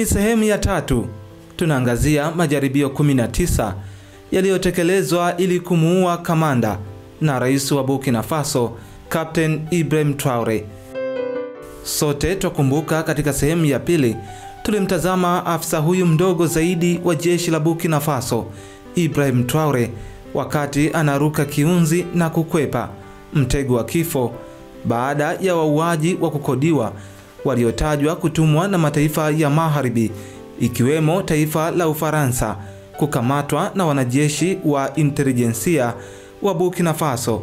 ni sehemu ya 3. Tunaangazia majaribio 19 yaliyotekelezwa ili kumuua kamanda na rais wa Burkina Faso, Captain Ibrahim Traore. Sote tukumbuka katika sehemu ya 2 tulimtazama afisa huyu mdogo zaidi wa jeshi la Burkina Faso, Ibrahim Traore, wakati anaruka kiunzi na kukwepa mtego wa kifo baada ya wauaji wa kukodiwa waliotajwa kutumwa na mataifa ya Magharibi ikiwemo taifa la Ufaransa kukamatwa na wanajeshi wa intelijensia wa Burkina Faso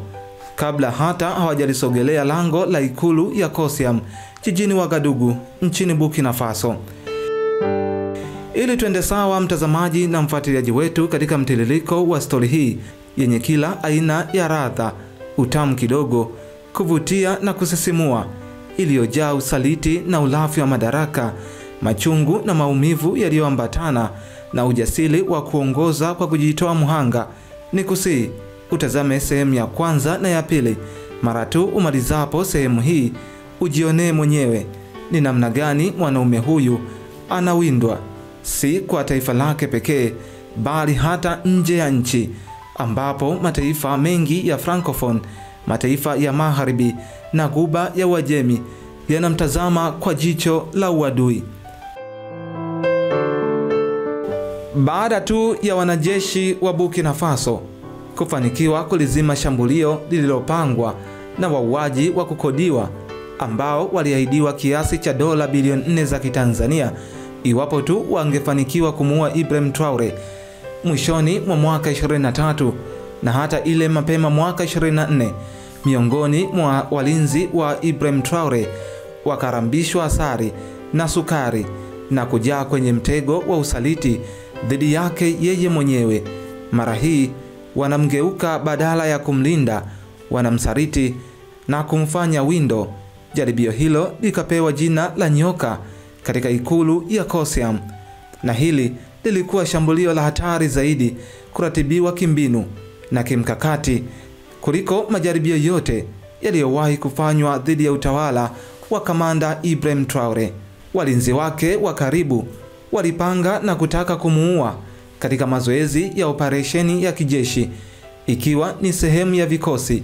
kabla hata hawajalisogelea lango la ikulu ya Kosiam jijini Wagadugu nchini Burkina Faso. Ili tuende sawa mtazamaji na mfuatiliaji wetu katika mtiririko wa stori hii yenye kila aina ya ladha, utamu kidogo, kuvutia na kusisimua, iliyojaa usaliti na ulafi wa madaraka, machungu na maumivu yaliyoambatana na ujasiri wa kuongoza kwa kujitoa muhanga, nikusii utazame sehemu ya 1 na ya 2. Mara tu umalizapo sehemu hii ujionee mwenyewe ni namna gani mwanaume huyu anawindwa, si kwa taifa lake pekee bali hata nje ya nchi, ambapo mataifa mengi ya Francophone, mataifa ya Magharibi na Ghuba ya Uajemi yanamtazama kwa jicho la uadui. Baada tu ya wanajeshi wa Burkina Faso kufanikiwa kulizima shambulio lililopangwa na wauaji wa kukodiwa ambao waliahidiwa kiasi cha dola bilioni 4 za Kitanzania iwapo tu wangefanikiwa kumuua Ibrahim Traore mwishoni mwa mwaka 23 na hata ile mapema mwaka 24, miongoni mwa walinzi wa Ibrahim Traore wakarambishwa asari na sukari na kujaa kwenye mtego wa usaliti dhidi yake yeye mwenyewe. Mara hii wanamgeuka, badala ya kumlinda wanamsaliti na kumfanya windo. Jaribio hilo likapewa jina la nyoka katika ikulu ya Kosiam, na hili lilikuwa shambulio la hatari zaidi kuratibiwa kimbinu na kimkakati kuliko majaribio yote yaliyowahi kufanywa dhidi ya utawala wa kamanda Ibrahim Traore. Walinzi wake wa karibu walipanga na kutaka kumuua katika mazoezi ya operesheni ya kijeshi, ikiwa ni sehemu ya vikosi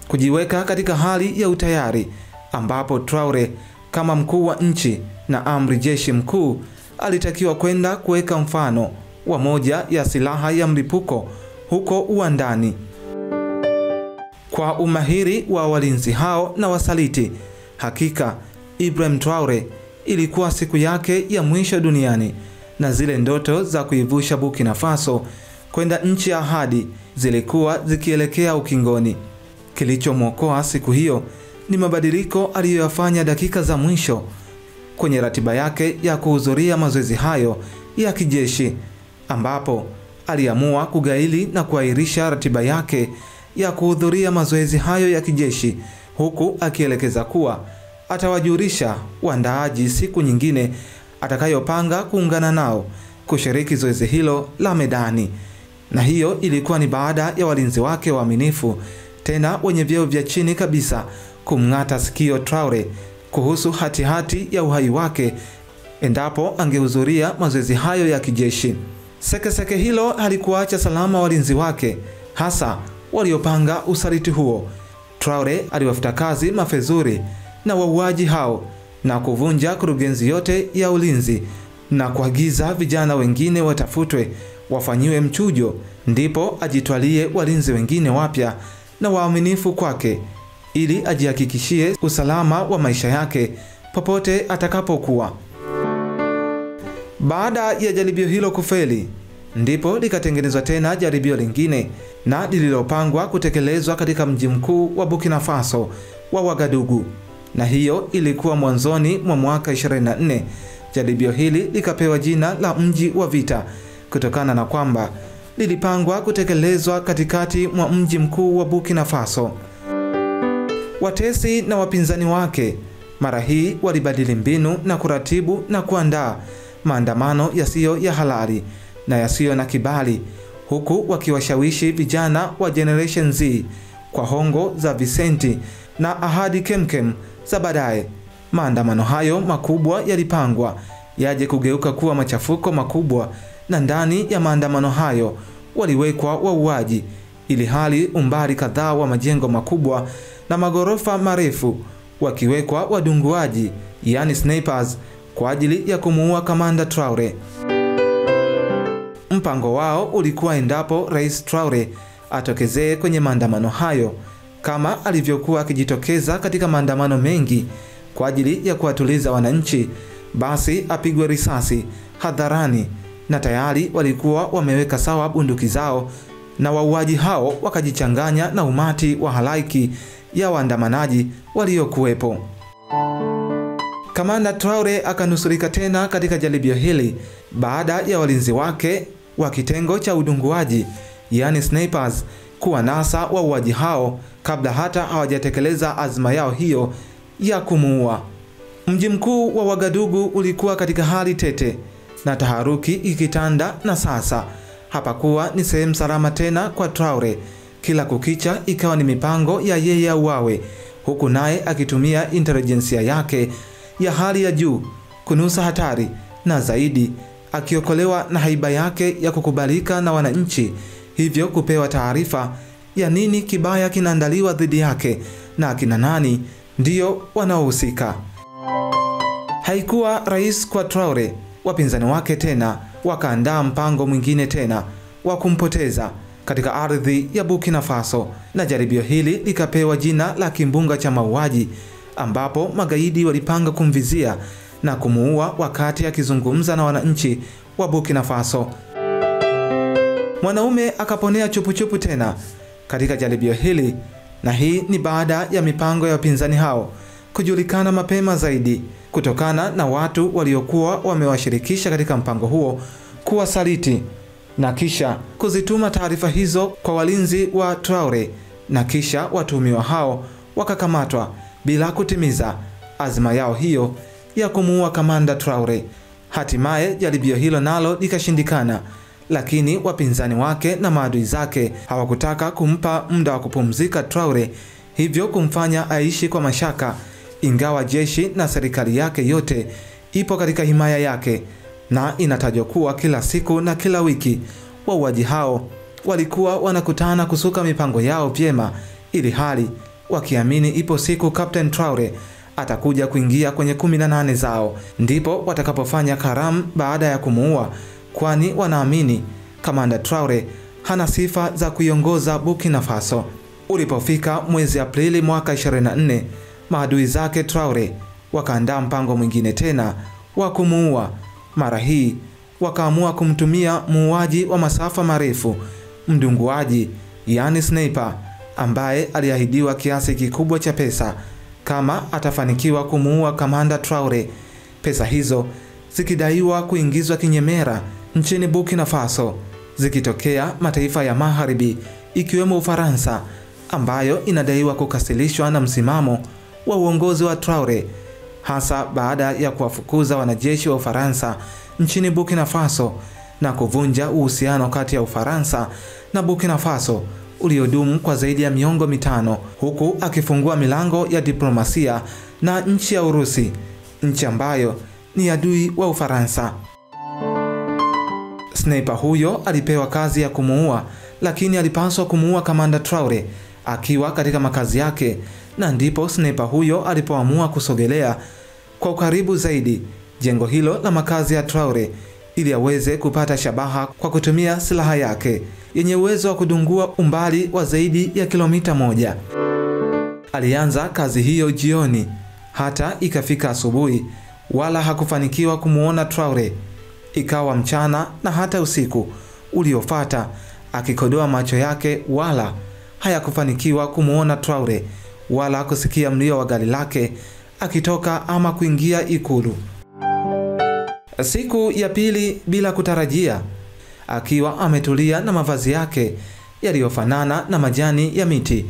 kujiweka katika hali ya utayari, ambapo Traore kama mkuu wa nchi na amri jeshi mkuu alitakiwa kwenda kuweka mfano wa moja ya silaha ya mlipuko huko uwandani. Kwa umahiri wa walinzi hao na wasaliti, hakika Ibrahim Traore ilikuwa siku yake ya mwisho duniani, na zile ndoto za kuivusha Burkina Faso kwenda nchi ya ahadi zilikuwa zikielekea ukingoni. Kilichomwokoa siku hiyo ni mabadiliko aliyoyafanya dakika za mwisho kwenye ratiba yake ya kuhudhuria mazoezi hayo ya kijeshi, ambapo aliamua kugaili na kuahirisha ratiba yake ya kuhudhuria mazoezi hayo ya kijeshi, huku akielekeza kuwa atawajulisha waandaaji siku nyingine atakayopanga kuungana nao kushiriki zoezi hilo la medani. Na hiyo ilikuwa ni baada ya walinzi wake waaminifu, tena wenye vyeo vya chini kabisa, kumng'ata sikio Traore kuhusu hatihati ya uhai wake endapo angehudhuria mazoezi hayo ya kijeshi. Sekeseke hilo halikuacha salama walinzi wake, hasa waliopanga usaliti huo. Traore aliwafuta kazi mafezuri na wauaji hao na kuvunja kurugenzi yote ya ulinzi na kuagiza vijana wengine watafutwe wafanyiwe mchujo, ndipo ajitwalie walinzi wengine wapya na waaminifu kwake ili ajihakikishie usalama wa maisha yake popote atakapokuwa. Baada ya jaribio hilo kufeli, ndipo likatengenezwa tena jaribio lingine na lililopangwa kutekelezwa katika mji mkuu wa Burkina Faso wa Wagadugu, na hiyo ilikuwa mwanzoni mwa mwaka 24. Jaribio hili likapewa jina la mji wa vita kutokana na kwamba lilipangwa kutekelezwa katikati mwa mji mkuu wa Burkina Faso. Watesi na wapinzani wake mara hii walibadili mbinu na kuratibu na kuandaa maandamano yasiyo ya halali na yasiyo na kibali, huku wakiwashawishi vijana wa Generation Z kwa hongo za visenti na ahadi kemkem za baadaye. Maandamano hayo makubwa yalipangwa yaje kugeuka kuwa machafuko makubwa, na ndani ya maandamano hayo waliwekwa wauaji, ili hali umbali kadhaa wa majengo makubwa na magorofa marefu wakiwekwa wadunguaji, yani snipers, kwa ajili ya kumuua Kamanda Traore. Mpango wao ulikuwa endapo Rais Traore atokezee kwenye maandamano hayo, kama alivyokuwa akijitokeza katika maandamano mengi kwa ajili ya kuwatuliza wananchi, basi apigwe risasi hadharani, na tayari walikuwa wameweka sawa bunduki zao, na wauaji hao wakajichanganya na umati wa halaiki ya waandamanaji waliokuwepo. Kamanda Traore akanusurika tena katika jaribio hili baada ya walinzi wake wa kitengo cha udunguaji, yani snipers, kuwanasa wauaji hao kabla hata hawajatekeleza azma yao hiyo ya kumuua. Mji mkuu wa Wagadugu ulikuwa katika hali tete na taharuki ikitanda, na sasa hapakuwa ni sehemu salama tena kwa Traore. Kila kukicha ikawa ni mipango ya yeye auawe, huku naye akitumia intelijensia yake ya hali ya juu kunusa hatari, na zaidi akiokolewa na haiba yake ya kukubalika na wananchi, hivyo kupewa taarifa ya nini kibaya kinaandaliwa dhidi yake na akina nani ndio wanaohusika. Haikuwa rais kwa Traore. Wapinzani wake tena wakaandaa mpango mwingine tena wa kumpoteza katika ardhi ya Burkina Faso, na jaribio hili likapewa jina la kimbunga cha mauaji, ambapo magaidi walipanga kumvizia na kumuua wakati akizungumza na wananchi wa Burkina Faso. Mwanaume akaponea chupuchupu tena katika jaribio hili, na hii ni baada ya mipango ya wapinzani hao kujulikana mapema zaidi kutokana na watu waliokuwa wamewashirikisha katika mpango huo kuwasaliti, na kisha kuzituma taarifa hizo kwa walinzi wa Traore, na kisha watuhumiwa hao wakakamatwa bila kutimiza azma yao hiyo ya kumuua Kamanda Traore. Hatimaye jaribio hilo nalo likashindikana, lakini wapinzani wake na maadui zake hawakutaka kumpa muda wa kupumzika Traore, hivyo kumfanya aishi kwa mashaka, ingawa jeshi na serikali yake yote ipo katika himaya yake, na inatajwa kuwa kila siku na kila wiki wauaji hao walikuwa wanakutana kusuka mipango yao vyema, ili hali wakiamini ipo siku Captain Traore atakuja kuingia kwenye 18 zao, ndipo watakapofanya karamu baada ya kumuua, kwani wanaamini Kamanda Traore hana sifa za kuiongoza Burkina Faso. Ulipofika mwezi Aprili mwaka 24, maadui zake Traore wakaandaa mpango mwingine tena wa kumuua. Mara hii wakaamua kumtumia muuaji wa masafa marefu, mdunguaji, yani sniper, ambaye aliahidiwa kiasi kikubwa cha pesa kama atafanikiwa kumuua Kamanda Traore. Pesa hizo zikidaiwa kuingizwa kinyemera nchini Burkina Faso, zikitokea mataifa ya magharibi ikiwemo Ufaransa, ambayo inadaiwa kukasilishwa na msimamo wa uongozi wa Traore, hasa baada ya kuwafukuza wanajeshi wa Ufaransa nchini Burkina Faso na kuvunja uhusiano kati ya Ufaransa na Burkina Faso uliodumu kwa zaidi ya miongo mitano, huku akifungua milango ya diplomasia na nchi ya Urusi, nchi ambayo ni adui wa Ufaransa. Sniper huyo alipewa kazi ya kumuua, lakini alipaswa kumuua Kamanda Traore akiwa katika makazi yake, na ndipo sniper huyo alipoamua kusogelea kwa ukaribu zaidi jengo hilo la makazi ya Traore ili aweze kupata shabaha kwa kutumia silaha yake yenye uwezo wa kudungua umbali wa zaidi ya kilomita 1. Alianza kazi hiyo jioni, hata ikafika asubuhi wala hakufanikiwa kumuona Traore. Ikawa mchana na hata usiku uliofuata akikodoa macho yake, wala hayakufanikiwa kumuona Traore wala kusikia mlio wa gari lake akitoka ama kuingia ikulu. Siku ya pili, bila kutarajia, akiwa ametulia na mavazi yake yaliyofanana na majani ya miti,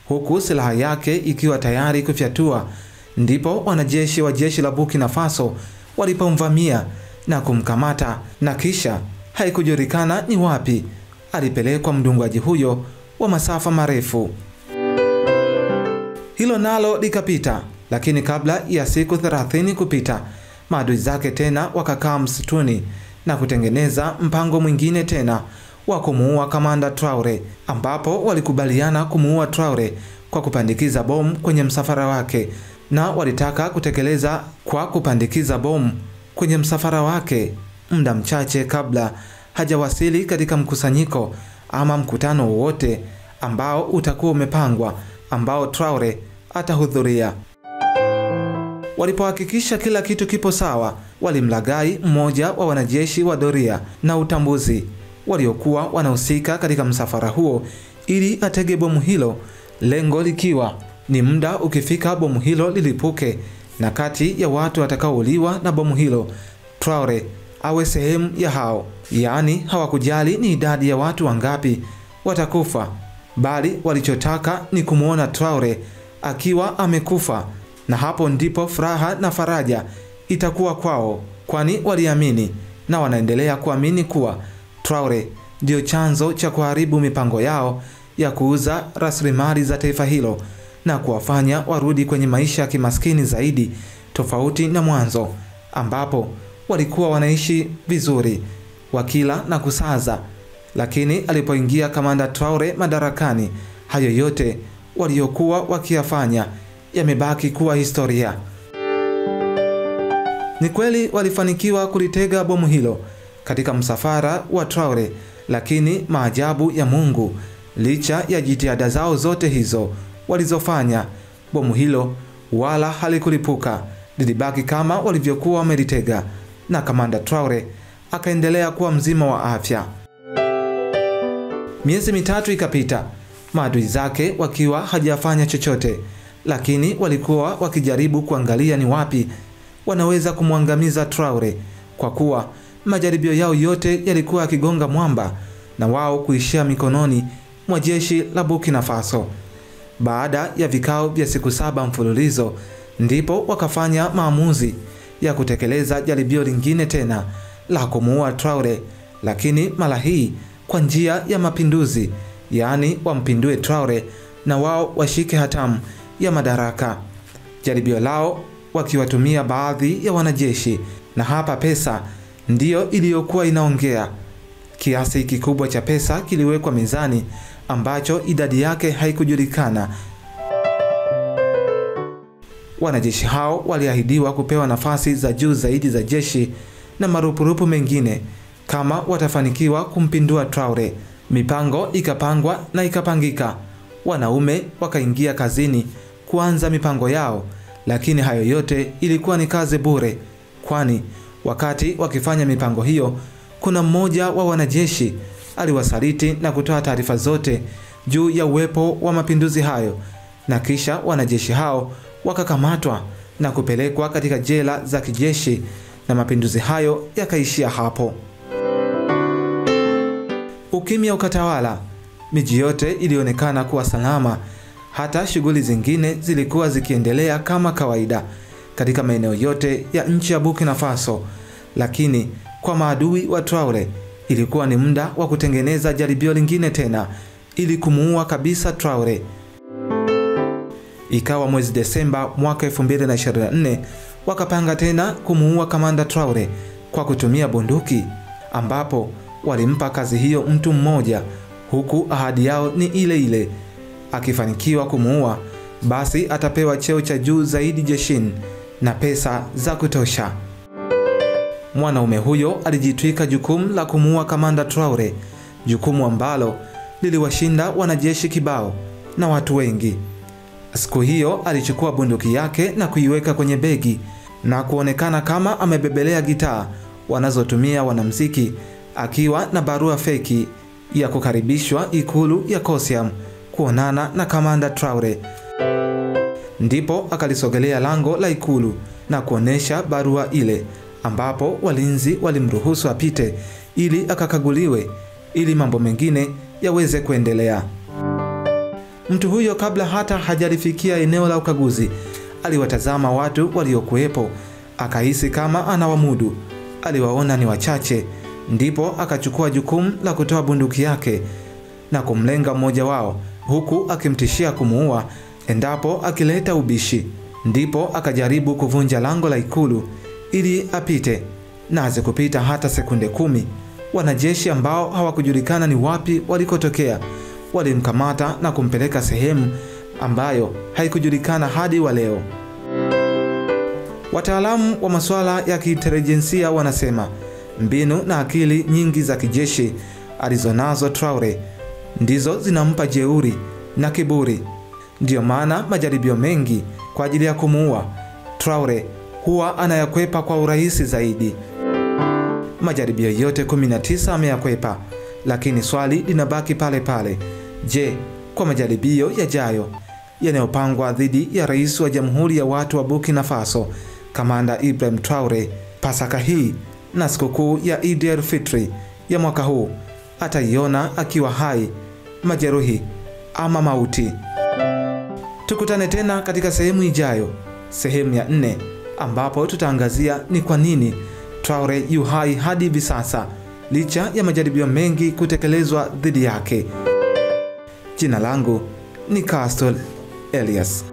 huku silaha yake ikiwa tayari kufyatua, ndipo wanajeshi wa jeshi la Burkina Faso walipomvamia na kumkamata, na kisha haikujulikana ni wapi alipelekwa mdunguaji huyo wa masafa marefu. Hilo nalo likapita, lakini kabla ya siku 30 kupita, maadui zake tena wakakaa msituni na kutengeneza mpango mwingine tena wa kumuua kamanda Traore, ambapo walikubaliana kumuua Traore kwa kupandikiza bomu kwenye msafara wake, na walitaka kutekeleza kwa kupandikiza bomu kwenye msafara wake muda mchache kabla hajawasili katika mkusanyiko ama mkutano wowote ambao utakuwa umepangwa ambao Traore atahudhuria. Walipohakikisha kila kitu kipo sawa, walimlaghai mmoja wa wanajeshi wa doria na utambuzi waliokuwa wanahusika katika msafara huo ili atege bomu hilo, lengo likiwa ni muda ukifika bomu hilo lilipuke, na kati ya watu watakaouliwa na bomu hilo Traore awe sehemu ya hao. Yaani hawakujali ni idadi ya watu wangapi watakufa, bali walichotaka ni kumuona Traore akiwa amekufa, na hapo ndipo furaha na faraja itakuwa kwao, kwani waliamini na wanaendelea kuamini kuwa Traore ndio chanzo cha kuharibu mipango yao ya kuuza rasilimali za taifa hilo na kuwafanya warudi kwenye maisha ya kimaskini zaidi, tofauti na mwanzo ambapo walikuwa wanaishi vizuri wakila na kusaza. Lakini alipoingia kamanda Traore madarakani, hayo yote waliokuwa wakiyafanya yamebaki kuwa historia. Ni kweli walifanikiwa kulitega bomu hilo katika msafara wa Traore, lakini maajabu ya Mungu, licha ya jitihada zao zote hizo walizofanya, bomu hilo wala halikulipuka, lilibaki kama walivyokuwa wamelitega, na kamanda Traore akaendelea kuwa mzima wa afya. Miezi mitatu ikapita, maadui zake wakiwa hajafanya chochote, lakini walikuwa wakijaribu kuangalia ni wapi wanaweza kumwangamiza Traore, kwa kuwa majaribio yao yote yalikuwa yakigonga mwamba na wao kuishia mikononi mwa jeshi la Burkina Faso. Baada ya vikao vya siku 7 mfululizo, ndipo wakafanya maamuzi ya kutekeleza jaribio lingine tena la kumuua Traore, lakini mara hii kwa njia ya mapinduzi, yaani wampindue Traore na wao washike hatamu ya madaraka. Jaribio lao wakiwatumia baadhi ya wanajeshi, na hapa pesa ndiyo iliyokuwa inaongea. Kiasi kikubwa cha pesa kiliwekwa mezani ambacho idadi yake haikujulikana. Wanajeshi hao waliahidiwa kupewa nafasi za juu zaidi za jeshi na marupurupu mengine kama watafanikiwa kumpindua Traore. Mipango ikapangwa na ikapangika. Wanaume wakaingia kazini kuanza mipango yao, lakini hayo yote ilikuwa ni kazi bure, kwani wakati wakifanya mipango hiyo, kuna mmoja wa wanajeshi aliwasaliti na kutoa taarifa zote juu ya uwepo wa mapinduzi hayo, na kisha wanajeshi hao wakakamatwa na kupelekwa katika jela za kijeshi, na mapinduzi hayo yakaishia hapo. Ukimya ukatawala. Miji yote ilionekana kuwa salama, hata shughuli zingine zilikuwa zikiendelea kama kawaida katika maeneo yote ya nchi ya Burkina Faso. Lakini kwa maadui wa Traore ilikuwa ni muda wa kutengeneza jaribio lingine tena ili kumuua kabisa Traore. Ikawa mwezi Desemba mwaka 2024 wakapanga tena kumuua kamanda Traore kwa kutumia bunduki, ambapo walimpa kazi hiyo mtu mmoja, huku ahadi yao ni ile ile: akifanikiwa kumuua basi atapewa cheo cha juu zaidi jeshini na pesa za kutosha. Mwanaume huyo alijitwika jukumu la kumuua kamanda Traore, jukumu ambalo liliwashinda wanajeshi kibao na watu wengi. Siku hiyo alichukua bunduki yake na kuiweka kwenye begi na kuonekana kama amebebelea gitaa wanazotumia wanamuziki, akiwa na barua feki ya kukaribishwa ikulu ya Kosiam kuonana na kamanda Traore. Ndipo akalisogelea lango la ikulu na kuonesha barua ile, ambapo walinzi walimruhusu apite ili akakaguliwe ili mambo mengine yaweze kuendelea. Mtu huyo kabla hata hajalifikia eneo la ukaguzi, aliwatazama watu waliokuwepo, akahisi kama anawamudu. Aliwaona ni wachache, ndipo akachukua jukumu la kutoa bunduki yake na kumlenga mmoja wao, huku akimtishia kumuua endapo akileta ubishi. Ndipo akajaribu kuvunja lango la ikulu ili apite, na hazikupita hata sekunde 10, wanajeshi ambao hawakujulikana ni wapi walikotokea walimkamata na kumpeleka sehemu ambayo haikujulikana hadi wa leo. Wataalamu wa masuala ya kiintelijensia wanasema mbinu na akili nyingi za kijeshi alizonazo Traore ndizo zinampa jeuri na kiburi. Ndiyo maana majaribio mengi kwa ajili ya kumuua Traore huwa anayakwepa kwa urahisi zaidi. Majaribio yote 19 ameyakwepa, lakini swali linabaki pale pale. Je, kwa majaribio yajayo yanayopangwa dhidi ya rais wa Jamhuri ya Watu wa Burkina Faso, Kamanda Ibrahim Traore, Pasaka hii na sikukuu ya Eid el-Fitr ya mwaka huu, ataiona akiwa hai, majeruhi ama mauti? Tukutane tena katika sehemu ijayo, sehemu ya 4, ambapo tutaangazia ni kwa nini Traore yu hai hadi hivi sasa licha ya majaribio mengi kutekelezwa dhidi yake. Jina langu ni Castle Elias.